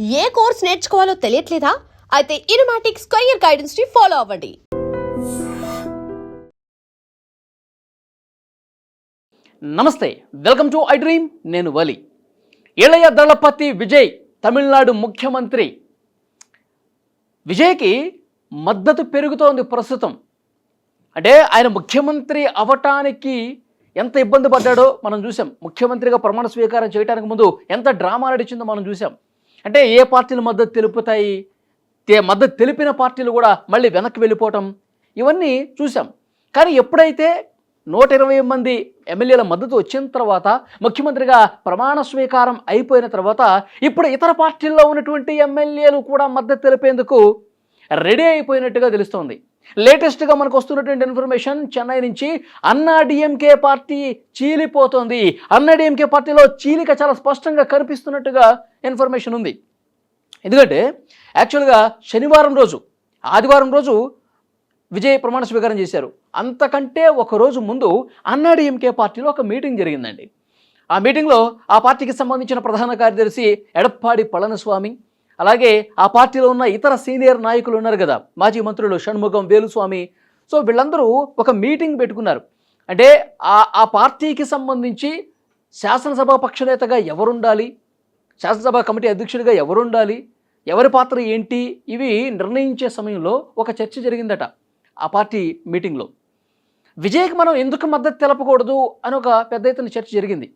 ఏ course నేర్చుకోవాలో తెలియట్లేదా? అయితే ఇనుమాటిక్ square guidance ని follow అవ్వండి. నమస్తే, వెల్కమ్ టు ఐ డ్రీమ్. నేను వలి. ఇళయ దళపతి విజయ్ తమిళనాడు ముఖ్యమంత్రి. విజయ్కి మద్దతు పెరుగుతోంది ప్రస్తుతం. అంటే ఆయన ముఖ్యమంత్రి అవటానికి ఎంత ఇబ్బంది పడ్డాడో మనం చూసాం. ముఖ్యమంత్రిగా ప్రమాణ స్వీకారం చేయడానికి ముందు ఎంత డ్రామా నడిచిందో మనం చూసాం. అంటే ఏ పార్టీలు మద్దతు తెలుపుతాయి, మద్దతు తెలిపిన పార్టీలు కూడా మళ్ళీ వెనక్కి వెళ్ళిపోవటం, ఇవన్నీ చూసాం. కానీ ఎప్పుడైతే 120 మంది ఎమ్మెల్యేల మద్దతు వచ్చిన తర్వాత, ముఖ్యమంత్రిగా ప్రమాణ స్వీకారం అయిపోయిన తర్వాత, ఇప్పుడు ఇతర పార్టీల్లో ఉన్నటువంటి ఎమ్మెల్యేలు కూడా మద్దతు తెలిపేందుకు రెడీ అయిపోయినట్టుగా తెలుస్తోంది. లేటెస్ట్గా మనకు వస్తున్నటువంటి ఇన్ఫర్మేషన్, చెన్నై నుంచి అన్నా డిఎంకే పార్టీ చీలిపోతోంది. అన్నా డిఎంకే పార్టీలో చీలిక చాలా స్పష్టంగా కనిపిస్తున్నట్టుగా ఇన్ఫర్మేషన్ ఉంది. ఎందుకంటే యాక్చువల్గా శనివారం రోజు, ఆదివారం రోజు విజయ్ ప్రమాణ స్వీకారం చేశారు. అంతకంటే ఒకరోజు ముందు అన్నా డిఎంకే పార్టీలో ఒక మీటింగ్ జరిగిందండి. ఆ మీటింగ్లో ఆ పార్టీకి సంబంధించిన ప్రధాన కార్యదర్శి ఎడప్పాడి పళనిస్వామి, అలాగే ఆ పార్టీలో ఉన్న ఇతర సీనియర్ నాయకులు ఉన్నారు కదా, మాజీ మంత్రులు షణ్ముగం, వేలుస్వామి. సో వీళ్ళందరూ ఒక మీటింగ్ పెట్టుకున్నారు. అంటే ఆ పార్టీకి సంబంధించి శాసనసభ పక్షనేతగా ఎవరుండాలి, శాసనసభ కమిటీ అధ్యక్షుడిగా ఎవరుండాలి, ఎవరి పాత్ర ఏంటి, ఇవి నిర్ణయించే సమయంలో ఒక చర్చ జరిగిందట ఆ పార్టీ మీటింగ్లో. విజయ్కి మనం ఎందుకు మద్దతు తెలపకూడదు అని ఒక పెద్ద ఎత్తున చర్చ జరిగింది.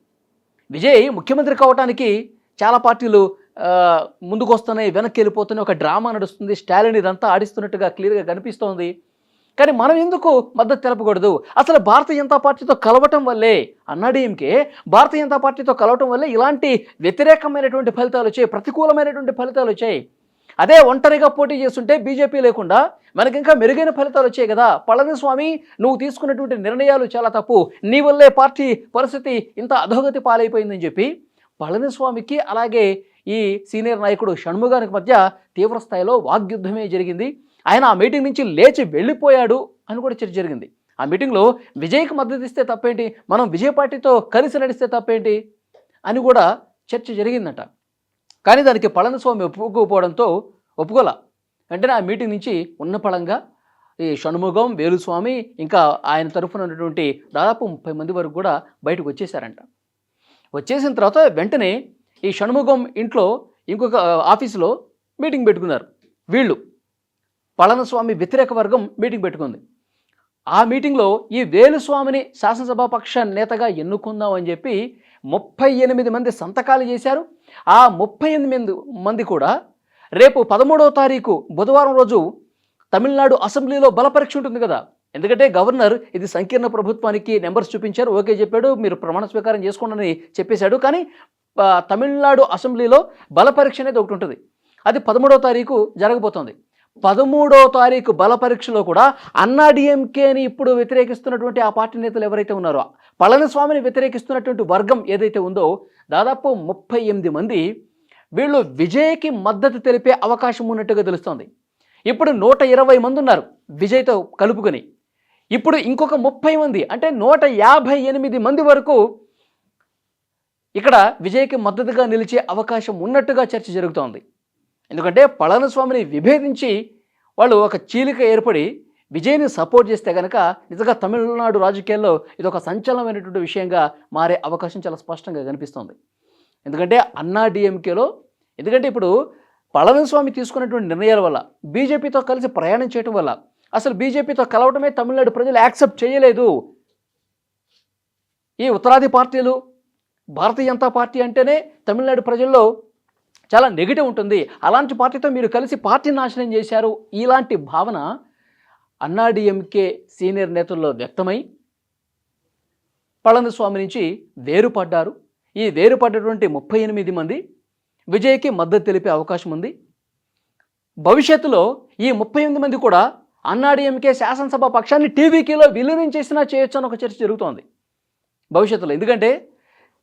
విజయ్ ముఖ్యమంత్రి కావడానికి చాలా పార్టీలు ముందుకు వస్తున్నాయి, వెనక్కి వెళ్ళిపోతున్నాయి, ఒక డ్రామా నడుస్తుంది, స్టాలిన్ ఇదంతా ఆడిస్తున్నట్టుగా క్లియర్గా కనిపిస్తోంది. కానీ మనం ఎందుకు మద్దతు తెలపకూడదు? అసలు భారతీయ జనతా పార్టీతో కలవటం వల్లే, అన్నాడీఎంకే భారతీయ జనతా పార్టీతో కలవటం వల్లే ఇలాంటి వ్యతిరేకమైనటువంటి ఫలితాలు వచ్చాయి, ప్రతికూలమైనటువంటి ఫలితాలు వచ్చాయి. అదే ఒంటరిగా పోటీ చేస్తుంటే బీజేపీ లేకుండా మనకి ఇంకా మెరుగైన ఫలితాలు వచ్చాయి కదా. పళనిస్వామి, నువ్వు తీసుకున్నటువంటి నిర్ణయాలు చాలా తప్పు, నీ వల్లే పార్టీ పరిస్థితి ఇంత అధోగతి పాలైపోయిందని చెప్పి పళనిస్వామికి, అలాగే ఈ సీనియర్ నాయకుడు షణ్ముగానికి మధ్య తీవ్రస్థాయిలో వాగ్యుద్ధమే జరిగింది. ఆయన ఆ మీటింగ్ నుంచి లేచి వెళ్ళిపోయాడు అని కూడా చర్చ జరిగింది. ఆ మీటింగ్లో విజయ్కి మద్దతు ఇస్తే తప్పేంటి, మనం విజయ్ పార్టీతో కలిసి నడిస్తే తప్పేంటి అని కూడా చర్చ జరిగిందట. కానీ దానికి పళనిస్వామి ఒప్పుకోకపోవడంతో ఒప్పుకోలా. వెంటనే ఆ మీటింగ్ నుంచి ఉన్న పళంగా ఈ షణ్ముగం, వేలుస్వామి, ఇంకా ఆయన తరఫున ఉన్నటువంటి దాదాపు 30 మంది వరకు కూడా బయటకు వచ్చేసారంట. వచ్చేసిన తర్వాత వెంటనే ఈ షణ్ముగం ఇంట్లో ఇంకొక ఆఫీసులో మీటింగ్ పెట్టుకున్నారు. వీళ్ళు పళనిస్వామి వ్యతిరేక వర్గం మీటింగ్ పెట్టుకుంది. ఆ మీటింగ్లో ఈ వేలుస్వామిని శాసనసభాపక్ష నేతగా ఎన్నుకుందాం అని చెప్పి 38 మంది సంతకాలు చేశారు. ఆ 38 మంది కూడా రేపు 13వ తారీఖు బుధవారం రోజు తమిళనాడు అసెంబ్లీలో బలపరీక్ష ఉంటుంది కదా. ఎందుకంటే గవర్నర్ ఇది సంకీర్ణ ప్రభుత్వానికి నెంబర్స్ చూపించారు, ఓకే చెప్పాడు, మీరు ప్రమాణ స్వీకారం చేసుకోండి అని చెప్పేశాడు. కానీ తమిళనాడు అసెంబ్లీలో బలపరీక్ష అనేది ఒకటి ఉంటుంది. అది 13వ తారీఖు జరగబోతోంది. 13వ తారీఖు బలపరీక్షలో కూడా అన్నా డిఎంకేని ఇప్పుడు వ్యతిరేకిస్తున్నటువంటి ఆ పార్టీ నేతలు ఎవరైతే ఉన్నారో, పళనిస్వామిని వ్యతిరేకిస్తున్నటువంటి వర్గం ఏదైతే ఉందో, దాదాపు 38 మంది వీళ్ళు విజయ్కి మద్దతు తెలిపే అవకాశం ఉన్నట్టుగా తెలుస్తోంది. ఇప్పుడు 120 మంది ఉన్నారు విజయ్తో కలుపుకొని. ఇప్పుడు ఇంకొక 30 మంది, అంటే 158 మంది వరకు ఇక్కడ విజయ్కి మద్దతుగా నిలిచే అవకాశం ఉన్నట్టుగా చర్చ జరుగుతోంది. ఎందుకంటే పళనిస్వామిని విభేదించి వాళ్ళు ఒక చీలిక ఏర్పడి విజయ్ని సపోర్ట్ చేస్తే కనుక నిజంగా తమిళనాడు రాజకీయాల్లో ఇది ఒక సంచలనమైనటువంటి విషయంగా మారే అవకాశం చాలా స్పష్టంగా కనిపిస్తోంది. ఎందుకంటే అన్నా డిఎంకేలో, ఎందుకంటే ఇప్పుడు పళనిస్వామి తీసుకున్నటువంటి నిర్ణయాల వల్ల, బీజేపీతో కలిసి ప్రయాణం చేయడం వల్ల, అసలు బీజేపీతో కలవటమే తమిళనాడు ప్రజలు యాక్సెప్ట్ చేయలేదు. ఈ ఉత్తరాది పార్టీలు, భారతీయ జనతా పార్టీ అంటేనే తమిళనాడు ప్రజల్లో చాలా నెగిటివ్ ఉంటుంది. అలాంటి పార్టీతో మీరు కలిసి పార్టీ నాశనం చేశారు, ఇలాంటి భావన అన్నా డిఎంకే సీనియర్ నేతల్లో వ్యక్తమై పళనిస్వామి నుంచి వేరుపడ్డారు. ఈ వేరుపడ్డటువంటి 38 మంది విజయ్కి మద్దతు తెలిపే అవకాశం ఉంది. భవిష్యత్తులో ఈ 38 మంది కూడా అన్నా డిఎంకే శాసనసభ పక్షాన్ని టీవీకేలో విలీనం చేసినా చేయొచ్చు అని ఒక చర్చ జరుగుతోంది భవిష్యత్తులో. ఎందుకంటే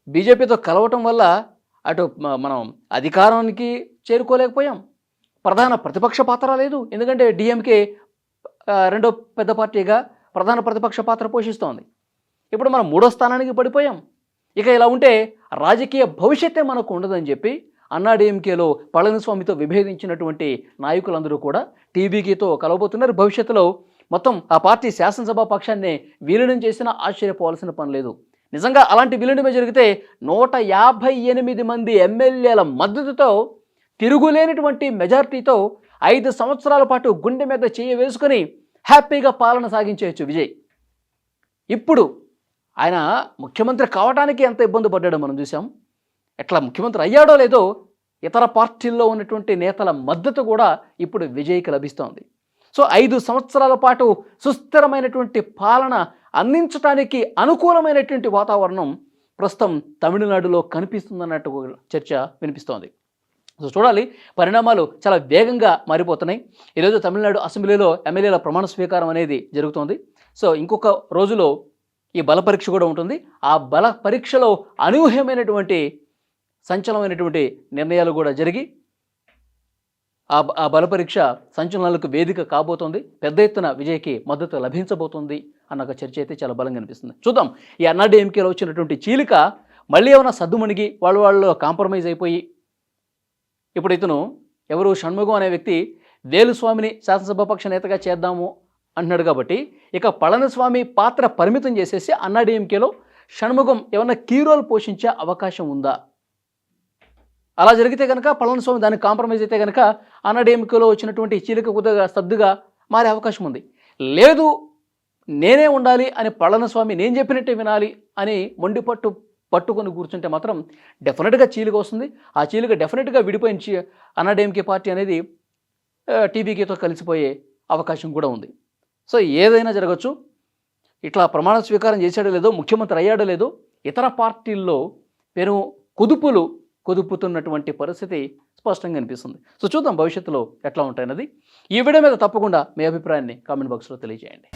బీజేపీతో కలవటం వల్ల అటు మనం అధికారానికి చేరుకోలేకపోయాం, ప్రధాన ప్రతిపక్ష పాత్ర లేదు. ఎందుకంటే డిఎంకే రెండో పెద్ద పార్టీగా ప్రధాన ప్రతిపక్ష పాత్ర పోషిస్తోంది. ఇప్పుడు మనం 3వ స్థానానికి పడిపోయాం. ఇక ఇలా ఉంటే రాజకీయ భవిష్యత్తే మనకు ఉండదని చెప్పి అన్నాడీఎంకేలో పళనిస్వామితో విభేదించినటువంటి నాయకులందరూ కూడా టీబీకేతో కలవబోతున్నారు. భవిష్యత్తులో మొత్తం ఆ పార్టీ శాసనసభ పక్షాన్ని విలీనం చేసినా ఆశ్చర్యపోవాల్సిన పని లేదు. నిజంగా అలాంటి విలీనమే జరిగితే 158 మంది ఎమ్మెల్యేల మద్దతుతో తిరుగులేనటువంటి మెజారిటీతో 5 సంవత్సరాల పాటు గుండె మీద చేయి వేసుకొని హ్యాపీగా పాలన సాగించేయచ్చు విజయ్. ఇప్పుడు ఆయన ముఖ్యమంత్రి కావడానికి ఎంత ఇబ్బంది పడ్డాడో మనం చూసాం. ఎట్లా ముఖ్యమంత్రి అయ్యాడో లేదో ఇతర పార్టీల్లో ఉన్నటువంటి నేతల మద్దతు కూడా ఇప్పుడు విజయ్కి లభిస్తోంది. సో 5 సంవత్సరాల పాటు సుస్థిరమైనటువంటి పాలన అందించడానికి అనుకూలమైనటువంటి వాతావరణం ప్రస్తుతం తమిళనాడులో కనిపిస్తుందన్నట్టు చర్చ వినిపిస్తోంది. సో చూడాలి, పరిణామాలు చాలా వేగంగా మారిపోతున్నాయి. ఈరోజు తమిళనాడు అసెంబ్లీలో ఎమ్మెల్యేల ప్రమాణ స్వీకారం అనేది జరుగుతోంది. సో ఇంకొక రోజులో ఈ బల పరీక్ష కూడా ఉంటుంది. ఆ బల పరీక్షలో అనూహ్యమైనటువంటి సంచలనమైనటువంటి నిర్ణయాలు కూడా జరిగి ఆ బల పరీక్ష సంచలనాలకు వేదిక కాబోతోంది. పెద్ద ఎత్తున విజయ్కి మద్దతు లభించబోతోంది అన్న ఒక చర్చ అయితే చాలా బలంగా అనిపిస్తుంది. చూద్దాం, ఈ అన్నాడీఎంకేలో వచ్చినటువంటి చీలిక మళ్ళీ ఏమైనా సద్దుమణిగి వాళ్ళు కాంప్రమైజ్ అయిపోయి ఇప్పుడు ఇతను ఎవరు షణ్ముగం అనే వ్యక్తి వేలుస్వామిని శాసనసభాపక్ష నేతగా చేద్దాము అంటున్నాడు. కాబట్టి ఇక పళనిస్వామి పాత్ర పరిమితం చేసేసి అన్నాడీఎంకేలో షణ్ముగం ఏమన్నా కీ రోల్ పోషించే అవకాశం ఉందా? అలా జరిగితే కనుక పళనిస్వామి దాన్ని కాంప్రమైజ్ అయితే కనుక అన్నాడీఎంకేలో వచ్చినటువంటి చీలిక కొద్దిగా సర్దుగా మారే అవకాశం ఉంది. లేదు, నేనే ఉండాలి అని పళనిస్వామి నేను చెప్పినట్టే వినాలి అని పట్టుకొని కూర్చుంటే మాత్రం డెఫినెట్గా చీలిక వస్తుంది. ఆ చీలిక డెఫినెట్గా విడిపోయిన అన్నాడీఎంకే పార్టీ అనేది టీబీకేతో కలిసిపోయే అవకాశం కూడా ఉంది. సో ఏదైనా జరగచ్చు. ఇట్లా ప్రమాణ స్వీకారం చేశాడో లేదో, ముఖ్యమంత్రి అయ్యాడో లేదో, ఇతర పార్టీల్లో పెను కుదుపుతున్నటువంటి పరిస్థితి స్పష్టంగా అనిపిస్తుంది. సో చూద్దాం భవిష్యత్తులో ఎట్లా ఉంటాయన్నది. ఈ వీడియో మీద తప్పకుండా మీ అభిప్రాయాన్ని కామెంట్ బాక్స్లో తెలియజేయండి.